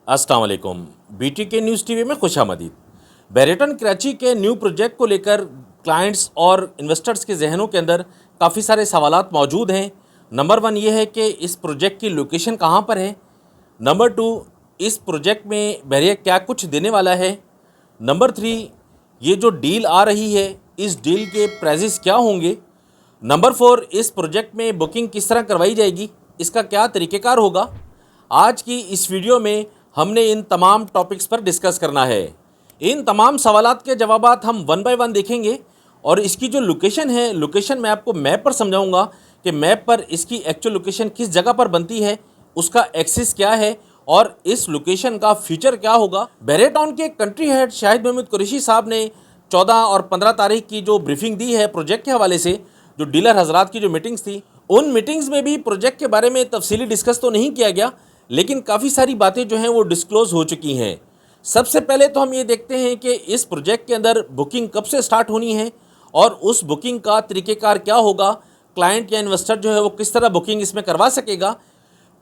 अस्सलाम वालेकुम। BTK news TV में खुशामदीद। बेरेटन कराची के न्यू प्रोजेक्ट को लेकर क्लाइंट्स और इन्वेस्टर्स के जहनों के अंदर काफ़ी सारे सवालात मौजूद हैं। नंबर 1 ये है कि इस प्रोजेक्ट की लोकेशन कहाँ पर है। नंबर 2, इस प्रोजेक्ट में बहरिया क्या कुछ देने वाला है। नंबर 3, ये जो डील आ रही है इस डील के प्राइजेस क्या होंगे। नंबर 4, इस प्रोजेक्ट में बुकिंग किस तरह करवाई जाएगी, इसका क्या तरीक़ेकार होगा। आज की इस वीडियो में हमने इन तमाम टॉपिक्स पर डिस्कस करना है। इन तमाम सवालात के जवाबात हम वन बाय वन देखेंगे और इसकी जो लोकेशन है, लोकेशन मैं आपको मैप पर समझाऊंगा कि मैप पर इसकी एक्चुअल लोकेशन किस जगह पर बनती है, उसका एक्सेस क्या है और इस लोकेशन का फीचर क्या होगा। बहरिया टाउन के कंट्री हेड शाहिद महमूद कुरैशी साहब ने 14 और 15 तारीख की जो ब्रीफिंग दी है प्रोजेक्ट के हवाले से, जो डीलर हजरात की जो मीटिंग्स थी, उन मीटिंग्स में भी प्रोजेक्ट के बारे में तफसीली डिस्कस तो नहीं किया गया, लेकिन काफ़ी सारी बातें जो हैं वो डिस्क्लोज हो चुकी हैं। सबसे पहले तो हम ये देखते हैं कि इस प्रोजेक्ट के अंदर बुकिंग कब से स्टार्ट होनी है और उस बुकिंग का तरीक़ेकार क्या होगा। क्लाइंट या इन्वेस्टर जो है वो किस तरह बुकिंग इसमें करवा सकेगा।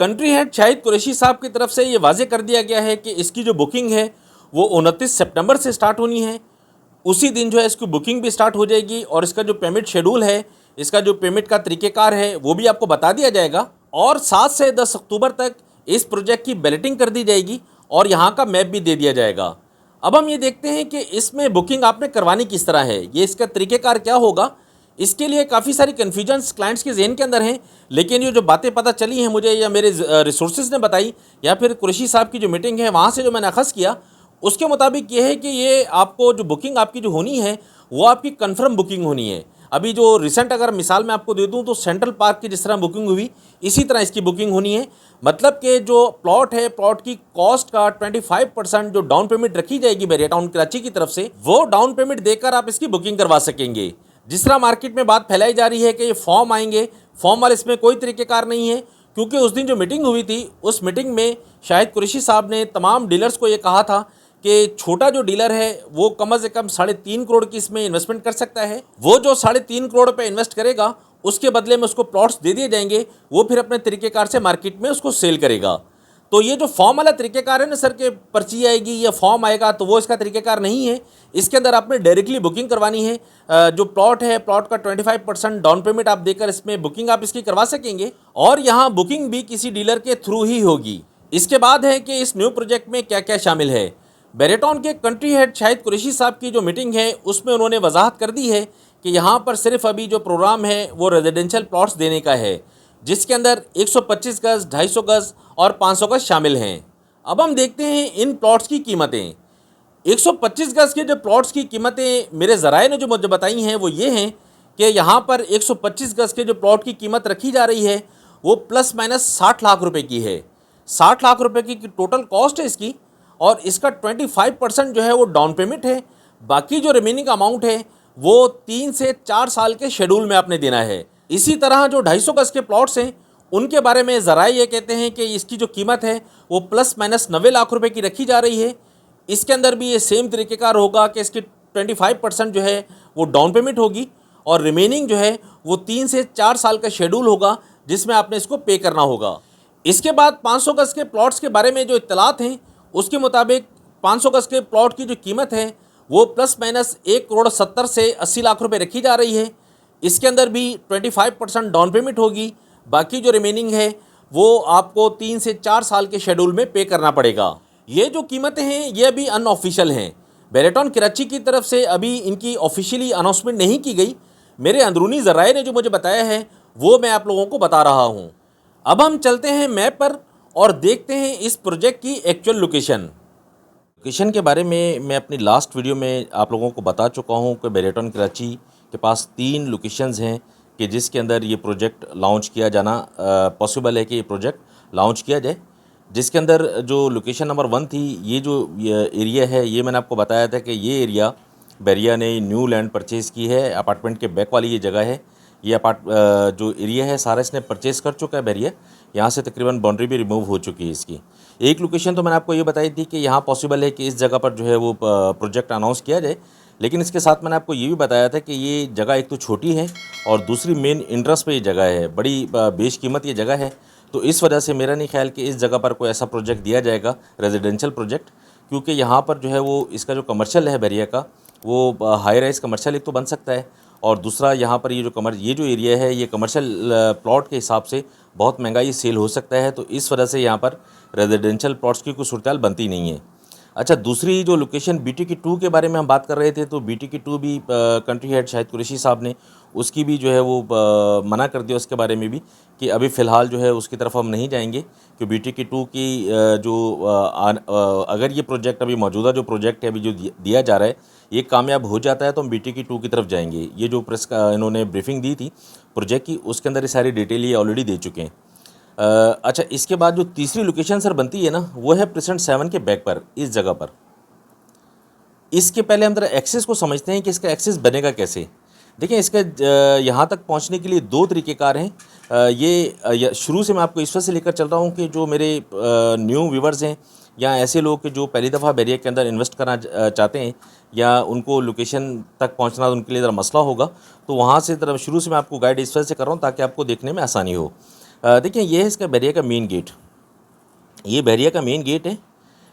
कंट्री हेड शाहिद कुरैशी साहब की तरफ से ये वाजे कर दिया गया है कि इसकी जो बुकिंग है वो 29 सितंबर से स्टार्ट होनी है। उसी दिन जो है इसकी बुकिंग भी स्टार्ट हो जाएगी और इसका जो पेमेंट शेड्यूल है, इसका जो पेमेंट का तरीक़ेकार है वो भी आपको बता दिया जाएगा। और 7 से 10 अक्टूबर तक इस प्रोजेक्ट की बैलेटिंग कर दी जाएगी और यहाँ का मैप भी दे दिया जाएगा। अब हम ये देखते हैं कि इसमें बुकिंग आपने करवानी किस तरह है, ये इसका तरीक़ेकार क्या होगा। इसके लिए काफ़ी सारी कन्फ्यूजन्स क्लाइंट्स के जहन के अंदर हैं, लेकिन ये जो बातें पता चली हैं मुझे या मेरे रिसोर्सेज ने बताई या फिर कुरैशी साहब की जो मीटिंग है वहाँ से जो मैंने अखज़ किया, उसके मुताबिक ये है कि ये आपको जो बुकिंग आपकी जो होनी है वो आपकी कन्फर्म बुकिंग होनी है। अभी जो रिसेंट अगर मिसाल मैं आपको दे दूं तो सेंट्रल पार्क की जिस तरह बुकिंग हुई इसी तरह इसकी बुकिंग होनी है। मतलब कि जो प्लॉट है, प्लॉट की कॉस्ट का 25% जो डाउन पेमेंट रखी जाएगी बहरिया टाउन कराची की तरफ से, वो डाउन पेमेंट देकर आप इसकी बुकिंग करवा सकेंगे। जिस तरह मार्केट में बात फैलाई जा रही है कि ये फॉर्म आएंगे, फॉर्म वाले, इसमें कोई तरीक़ेकार नहीं है, क्योंकि उस दिन जो मीटिंग हुई थी उस मीटिंग में शाहिद कुरैशी साहब ने तमाम डीलर्स को ये कहा था कि छोटा जो डीलर है वो कम से कम 3.5 करोड़ की इसमें इन्वेस्टमेंट कर सकता है। वो जो 3.5 करोड़ पे इन्वेस्ट करेगा उसके बदले में उसको प्लॉट्स दे दिए जाएंगे, वो फिर अपने तरीक़ेकार से मार्केट में उसको सेल करेगा। तो ये जो फॉर्म वाला तरीक़ेकार है ना सर, के पर्ची आएगी या फॉर्म आएगा, तो वो इसका तरीक़ेकार नहीं है। इसके अंदर आपने डायरेक्टली बुकिंग करवानी है। जो प्लॉट है, प्लॉट का 25% डाउन पेमेंट आप देकर इसमें बुकिंग आप इसकी करवा सकेंगे और यहाँ बुकिंग भी किसी डीलर के थ्रू ही होगी। इसके बाद है कि इस न्यू प्रोजेक्ट में क्या क्या शामिल है। बहरिया टाउन के कंट्री हेड शाहिद कुरैशी साहब की जो मीटिंग है उसमें उन्होंने वजाहत कर दी है कि यहाँ पर सिर्फ अभी जो प्रोग्राम है वो रेजिडेंशियल प्लॉट्स देने का है, जिसके अंदर 125 गज़, 250 गज़ और 500 गज़ शामिल हैं। अब हम देखते हैं इन प्लॉट्स की कीमतें। 125 गज़ के जो प्लॉट्स की कीमतें मेरे ज़राए ने जो मुझे बताई हैं वो ये हैं कि यहाँ पर 125 गज़ के जो प्लॉट की कीमत रखी जा रही है वो प्लस माइनस 60 लाख रुपए की है। 60 लाख रुपए की टोटल कॉस्ट है इसकी और इसका 25% जो है वो डाउन पेमेंट है। बाकी जो रिमेनिंग अमाउंट है वो 3 से 4 साल के शेड्यूल में आपने देना है। इसी तरह जो 250 गज़ के प्लॉट्स हैं उनके बारे में ज़राए ये कहते हैं कि इसकी जो कीमत है वो प्लस माइनस 90 लाख रुपए की रखी जा रही है। इसके अंदर भी ये सेम तरीक़ेकार होगा कि इसकी 25% जो है वो डाउन पेमेंट होगी और रिमेनिंग जो है वो 3 से 4 साल का शेड्यूल होगा जिसमें आपने इसको पे करना होगा। इसके बाद 500 गज़ के प्लॉट्स के बारे में जो इत्तलात हैं उसके मुताबिक 500 गज़ के प्लॉट की जो कीमत है वो प्लस माइनस 1 करोड़ 70 से 80 लाख रुपए रखी जा रही है। इसके अंदर भी 25% डाउन पेमेंट होगी, बाकी जो रिमेनिंग है वो आपको 3 से 4 साल के शेड्यूल में पे करना पड़ेगा। ये जो कीमतें हैं ये अभी अनऑफिशियल हैं। बहरिया टाउन कराची की तरफ से अभी इनकी ऑफिशियली अनाउंसमेंट नहीं की गई। मेरे अंदरूनी ज़राए ने जो मुझे बताया है वो मैं आप लोगों को बता रहा हूँ। अब हम चलते हैं मैप पर और देखते हैं इस प्रोजेक्ट की एक्चुअल लोकेशन के बारे में मैं अपनी लास्ट वीडियो में आप लोगों को बता चुका हूं कि बहरिया टाउन कराची के पास 3 लोकेशंस हैं कि जिसके अंदर ये प्रोजेक्ट लॉन्च किया जाना पॉसिबल है कि ये प्रोजेक्ट लॉन्च किया जाए। जिसके अंदर जो लोकेशन नंबर 1 थी, ये जो एरिया है ये मैंने आपको बताया था कि ये एरिया बहरिया ने न्यू लैंड परचेज़ की है। अपार्टमेंट के बैक वाली ये जगह है, ये जो एरिया है सारा इसने परचेज़ कर चुका है बहरिया। यहाँ से तकरीबन बाउंड्री भी रिमूव हो चुकी है इसकी। एक लोकेशन तो मैंने आपको ये बताई थी कि यहाँ पॉसिबल है कि इस जगह पर जो है वो प्रोजेक्ट अनाउंस किया जाए, लेकिन इसके साथ मैंने आपको ये भी बताया था कि ये जगह एक तो छोटी है और दूसरी मेन इंटरेस्ट पे ये जगह है, बड़ी बेशकीमत ये जगह है। तो इस वजह से मेरा नहीं ख्याल कि इस जगह पर कोई ऐसा प्रोजेक्ट दिया जाएगा रेजिडेंशियल प्रोजेक्ट, क्योंकि यहाँ पर जो है वो इसका जो कमर्शियल है बैरिया का, वो हाई राइज कमर्शियल एक तो बन सकता है, और दूसरा यहाँ पर ये जो एरिया है ये कमर्शियल प्लॉट के हिसाब से बहुत महंगा ये सेल हो सकता है। तो इस वजह से यहाँ पर रेजिडेंशियल प्लॉट्स की कोई सूरत बनती नहीं है। अच्छा, दूसरी जो लोकेशन BTK-2 के बारे में हम बात कर रहे थे, तो BTK-2 भी कंट्री हेड शाहिद कुरैशी साहब ने उसकी भी जो है वो मना कर दिया उसके बारे में भी, कि अभी फ़िलहाल जो है उसकी तरफ हम नहीं जाएंगे, कि BTK-2 की अगर ये प्रोजेक्ट अभी मौजूदा जो प्रोजेक्ट है अभी जो दिया जा रहा है ये कामयाब हो जाता है तो हम BTK-2 की तरफ जाएंगे। ये जो प्रेस का इन्होंने ब्रीफिंग दी थी प्रोजेक्ट की, उसके अंदर ये सारी डिटेल ये ऑलरेडी दे चुके हैं। अच्छा, इसके बाद जो तीसरी लोकेशन सर बनती है ना, वो है प्रेसिडेंट 7 के बैक पर, इस जगह पर। इसके पहले हम जरा एक्सेस को समझते हैं कि इसका एक्सेस बनेगा कैसे। देखिए, इसका यहाँ तक पहुँचने के लिए दो तरीक़ेकार हैं। ये शुरू से मैं आपको इस वजह से लेकर चल रहा हूँ कि जो मेरे न्यू व्यूवर्स हैं या ऐसे लोग कि जो पहली दफ़ा बैरिया के अंदर इन्वेस्ट करना चाहते हैं या उनको लोकेशन तक पहुँचना उनके लिए ज़रा मसला होगा, तो वहाँ से ज़रा शुरू से मैं आपको गाइड इस वजह से कर रहा हूँ ताकि आपको देखने में आसानी हो। देखिए, ये है इसका बैरिया का मेन गेट। ये बैरिया का मेन गेट है।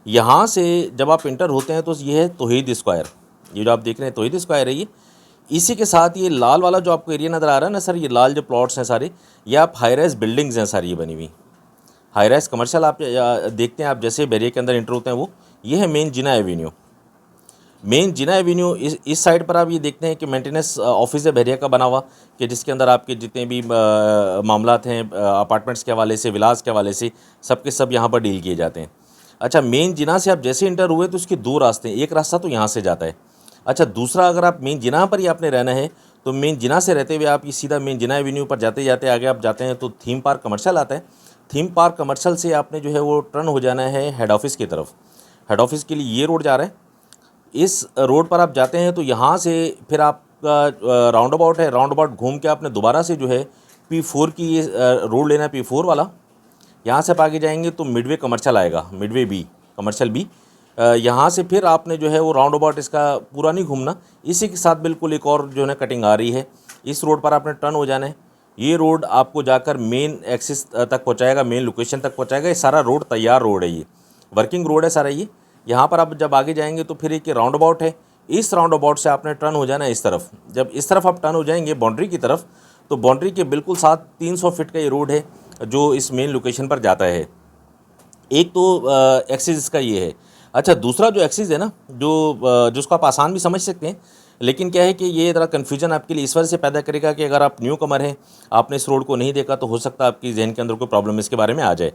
यहाँ से जब आप इंटर होते हैं तो ये है तौहीद स्क्वायर। ये जो आप देख रहे हैं तौहीद स्क्वायर है ये। इसी के साथ ये लाल वाला जो आपको एरिया नज़र आ रहा है ना सर, ये लाल जो प्लॉट्स हैं सारे, ये आप हाई राइज बिल्डिंग्स हैं सारी ये बनी हुई। हाई राइज कमर्शियल आप देखते हैं, आप जैसे बैरिया के अंदर इंटर होते हैं वो, ये है मेन जिना एवेन्यू। मेन जिना एवेन्यू इस साइड पर आप ये देखते हैं कि मेंटेनेंस ऑफिस है बैरिया का बना हुआ, कि जिसके अंदर आपके जितने भी मामलात हैं अपार्टमेंट्स के हवाले से, विलास के हवाले से, सब के सब यहाँ पर डील किए जाते हैं। अच्छा, मेन जिना से आप जैसे इंटर हुए तो उसके दो रास्ते हैं। एक रास्ता तो यहाँ से जाता है। अच्छा, दूसरा, अगर आप मेन जिना पर ही आपने रहना है तो मेन जिना से रहते हुए आप ये सीधा मेन जिना एवेन्यू पर जाते जाते आगे आप जाते हैं तो थीम पार्क कमर्शियल आता है। थीम पार्क कमर्शियल से आपने जो है वो टर्न हो जाना है हेड ऑफिस की तरफ। हेड ऑफिस के लिए ये रोड जा रहा है। इस रोड पर आप जाते हैं तो यहाँ से फिर आपका राउंड अबाउट है। राउंड अबाउट घूम के आपने दोबारा से जो है P4 की ये रोड लेना है, P4 वाला। यहाँ से आप आगे जाएंगे तो मिडवे कमर्शियल आएगा, मिडवे B, कमर्शियल B। यहाँ से फिर आपने जो है वो राउंड अबाउट इसका पूरा नहीं घूमना, इसी के साथ बिल्कुल एक और जो है ना कटिंग आ रही है, इस रोड पर आपने टर्न हो जाना है। ये रोड आपको जाकर मेन एक्सिस तक पहुँचाएगा, मेन लोकेशन तक पहुँचाएगा। ये सारा रोड तैयार रोड है, ये वर्किंग रोड है सारा ये। यहाँ पर आप जब आगे जाएंगे तो फिर एक राउंड अबाउट है। इस राउंड अबाउट से आपने टर्न हो जाना है इस तरफ। जब इस तरफ आप टर्न हो जाएंगे बाउंड्री की तरफ, तो बाउंड्री के बिल्कुल साथ 300 फीट का ये रोड है जो इस मेन लोकेशन पर जाता है। एक तो एक्सिस इसका ये है। अच्छा, दूसरा जो एक्सिस है ना, जिसको आप आसान भी समझ सकते हैं, लेकिन क्या है कि ये ज़रा कन्फ्यूजन आपके लिए इस वजह से पैदा करेगा कि अगर आप न्यू कमर हैं, आपने इस रोड को नहीं देखा, तो हो सकता है आपकी जहन के अंदर कोई प्रॉब्लम इसके बारे में आ जाए।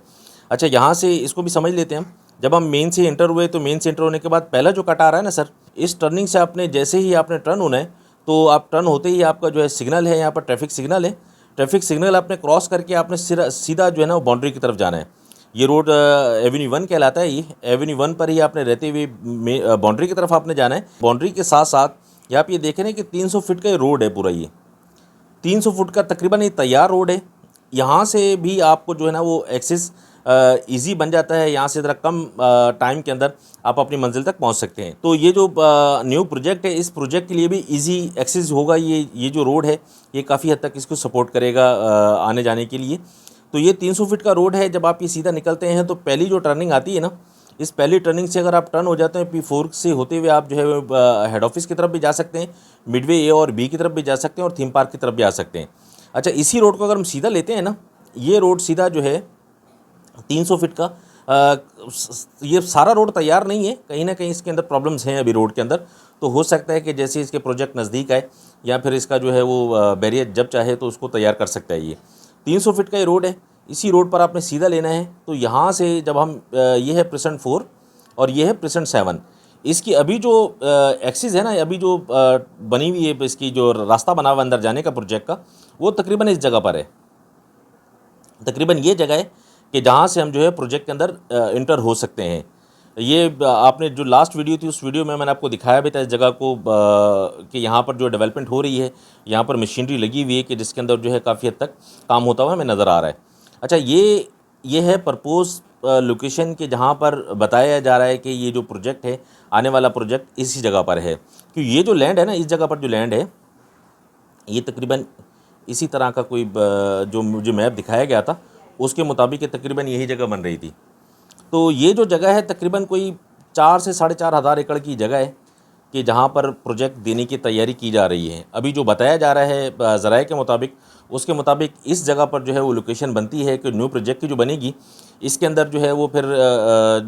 अच्छा, यहाँ से इसको भी समझ लेते हैं हम। जब हम मेन से इंटर हुए तो मेन से इंटर होने के बाद पहला जो कट आ रहा है ना सर, इस टर्निंग से आपने जैसे ही आपने टर्न होना है तो आप टर्न होते ही आपका जो है सिग्नल है, यहाँ पर ट्रैफिक सिग्नल है। ट्रैफिक सिग्नल आपने क्रॉस करके आपने सीधा जो है ना बाउंड्री की तरफ जाना है। ये रोड एवेन्यू 1 कहलाता है। ये एवेन्यू 1 पर ही आपने रहते हुए बाउंड्री की तरफ आपने जाना है। बाउंड्री के साथ साथ यहाँ आप ये देख रहे हैं कि 300 फीट का ये रोड है पूरा। ये 300 फुट का तकरीबन ये तैयार रोड है। यहाँ से भी आपको जो है ना वो एक्सेस ईजी बन जाता है। यहाँ से ज़रा कम टाइम के अंदर आप अपनी मंजिल तक पहुँच सकते हैं। तो ये जो न्यू प्रोजेक्ट है, इस प्रोजेक्ट के लिए भी इजी एक्सेस होगा। ये जो रोड है ये काफ़ी हद तक इसको सपोर्ट करेगा आने जाने के लिए। तो ये 300 फीट का रोड है। जब आप ये सीधा निकलते हैं तो पहली जो टर्निंग आती है ना, इस पहली टर्निंग से अगर आप टर्न हो जाते हैं P4 से होते हुए आप जो है हेड ऑफिस की तरफ भी जा सकते हैं, मिडवे A और B की तरफ भी जा सकते हैं और थीम पार्क की तरफ भी आ सकते हैं। अच्छा, इसी रोड को अगर हम सीधा लेते हैं ना, ये रोड सीधा जो है 300 फीट का, ये सारा रोड तैयार नहीं है, कहीं ना कहीं इसके अंदर प्रॉब्लम्स हैं अभी रोड के अंदर। तो हो सकता है कि जैसे इसके प्रोजेक्ट नज़दीक आए या फिर इसका जो है वो बैरियर जब चाहे तो उसको तैयार कर सकता है। ये 300 फीट का ये रोड है। इसी रोड पर आपने सीधा लेना है। तो यहाँ से जब हम ये है प्रेसेंट 4 और ये है प्रेसेंट 7, इसकी अभी जो एक्सिस है ना, अभी जो बनी हुई है, इसकी जो रास्ता बना हुआ अंदर जाने का प्रोजेक्ट का, वो तकरीबन इस जगह पर है। तकरीबन ये जगह है कि जहाँ से हम जो है प्रोजेक्ट के अंदर इंटर हो सकते हैं। ये आपने जो लास्ट वीडियो थी उस वीडियो में मैंने आपको दिखाया भी था इस जगह को कि यहाँ पर जो डेवलपमेंट हो रही है, यहाँ पर मशीनरी लगी हुई है कि जिसके अंदर जो है काफ़ी हद तक काम होता हुआ हमें नज़र आ रहा है। अच्छा, ये है प्रपोज लोकेशन के जहाँ पर बताया जा रहा है कि ये जो प्रोजेक्ट है, आने वाला प्रोजेक्ट इसी जगह पर है। कि ये जो लैंड है ना, इस जगह पर जो लैंड है, ये तकरीबन इसी तरह का कोई जो मुझे मैप दिखाया गया था उसके मुताबिक तकरीबन यही जगह बन रही थी। तो ये जो जगह है तकरीबन कोई 4 से 4,500 एकड़ की जगह है कि जहाँ पर प्रोजेक्ट देने की तैयारी की जा रही है। अभी जो बताया जा रहा है ज़राए के मुताबिक, उसके मुताबिक इस जगह पर जो है वो लोकेशन बनती है कि न्यू प्रोजेक्ट की जो बनेगी इसके अंदर जो है वो फिर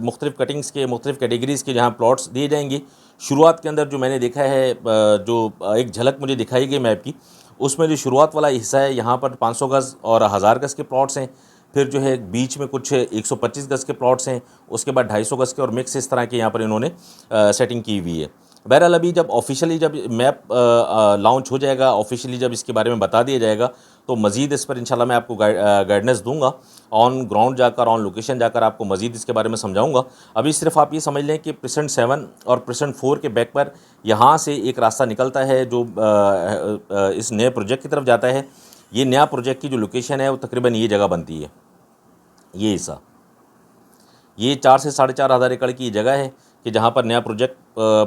मुख्तलिफ़ कटिंग्स के मुख्तलिफ़ कैटेगरीज़ के जहाँ प्लॉट्स दिए जाएंगे। शुरुआत के अंदर जो मैंने देखा है, जो एक झलक मुझे दिखाई गई मैप की, उसमें जो शुरुआत वाला हिस्सा है यहाँ पर 500 गज़ और 1000 गज़ के प्लॉट्स हैं। फिर जो है बीच में कुछ 125 गज़ के प्लॉट्स हैं, उसके बाद 250 गज़ के और मिक्स इस तरह के यहाँ पर इन्होंने सेटिंग की हुई है। बहरहाल अभी जब ऑफिशियली जब मैप लॉन्च हो जाएगा, ऑफिशियली जब इसके बारे में बता दिया जाएगा, तो मज़ीद इस पर इंशाल्लाह मैं आपको गाइडेंस दूंगा। ऑन ग्राउंड जाकर, ऑन लोकेशन जाकर आपको मज़ीद इसके बारे में समझाऊंगा। अभी सिर्फ आप ये समझ लें कि प्रेसेंट 7 और प्रेसेंट 4 के बैक पर यहाँ से एक रास्ता निकलता है जो इस नए प्रोजेक्ट की तरफ जाता है। ये नया प्रोजेक्ट की जो लोकेशन है वो तकरीबन ये जगह बनती है, ये हिस्सा, ये 4 से 4,500 एकड़ की जगह है कि जहाँ पर नया प्रोजेक्ट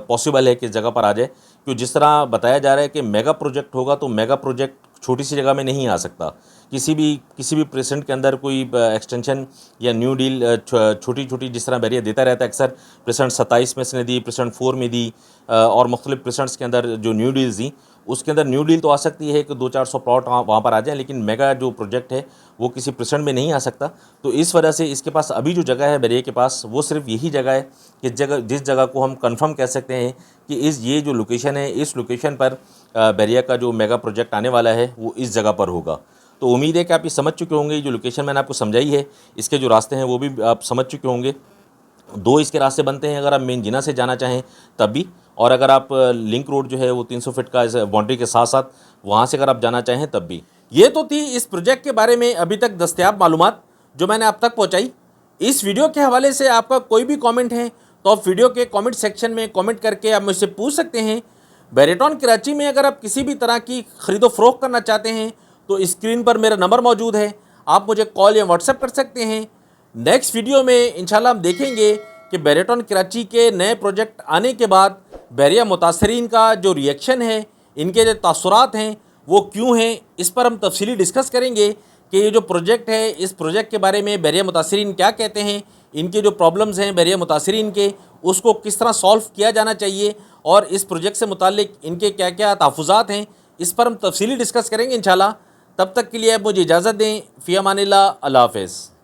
पॉसिबल है कि इस जगह पर आ जाए। क्योंकि जिस तरह बताया जा रहा है कि मेगा प्रोजेक्ट होगा, तो मेगा प्रोजेक्ट छोटी सी जगह में नहीं आ सकता। किसी भी प्रेजेंट के अंदर कोई एक्सटेंशन या न्यू डील छोटी छोटी जिस तरह बैरियर देता रहता है, अक्सर प्रेजेंट 27 में इसने दी, प्रेजेंट 4 में दी, और मुख्तलिफ प्रेजेंट्स के अंदर जो न्यू डील्स दी, उसके अंदर न्यू डील तो आ सकती है कि 200-400 प्लॉट वहाँ पर आ जाए, लेकिन मेगा जो प्रोजेक्ट है वो किसी प्रेजेंट में नहीं आ सकता। तो इस वजह से इसके पास अभी जो जगह है बैरियर के पास, वो सिर्फ यही जगह है कि जिस जगह को हम कंफर्म कह सकते हैं कि ये जो लोकेशन है, इस लोकेशन पर बैरियर का जो मेगा प्रोजेक्ट आने वाला है वो इस जगह पर होगा। तो उम्मीद है कि आप ये समझ चुके होंगे। जो लोकेशन मैंने आपको समझाई है, इसके जो रास्ते हैं वो भी आप समझ चुके होंगे। 2 इसके रास्ते बनते हैं अगर आप मेन जिना से जाना चाहें तब भी, और अगर आप लिंक रोड जो है वो 300 फीट का बाउंड्री के साथ साथ वहाँ से अगर आप जाना चाहें तब भी। ये तो थी इस प्रोजेक्ट के बारे में अभी तक दस्तयाब मालूमात जो मैंने आप तक पहुँचाई। इस वीडियो के हवाले से आपका कोई भी कॉमेंट है तो आप वीडियो के कॉमेंट सेक्शन में कॉमेंट करके आप मुझसे पूछ सकते हैं। बैरेटॉन कराची में अगर आप किसी भी तरह की ख़रीदो फ़रोख्त करना चाहते हैं तो स्क्रीन पर मेरा नंबर मौजूद है, आप मुझे कॉल या व्हाट्सएप कर सकते हैं। नेक्स्ट वीडियो में इंशाल्लाह हम देखेंगे कि बैरेटॉन कराची के नए प्रोजेक्ट आने के बाद बैरिया मुतासरीन का जो रिएक्शन है, इनके जो तासुरात हैं वो क्यों हैं, इस पर हम तफसीली डिस्कस करेंगे कि ये जो प्रोजेक्ट है, इस प्रोजेक्ट के बारे में बैरिया मुतासरीन क्या कहते हैं, इनके जो प्रॉब्लम्स हैं बैरिया मुतासरीन के, उसको किस तरह सॉल्व किया जाना चाहिए, और इस प्रोजेक्ट से मुताल्लिक इनके क्या क्या तहफ़्फ़ुज़ात हैं, इस पर हम तफसीली डिस्कस करेंगे इंशाल्लाह। तब तक के लिए आप मुझे इजाज़त दें। फ़ी अमानिल्लाह, अल्लाह हाफ़िज़।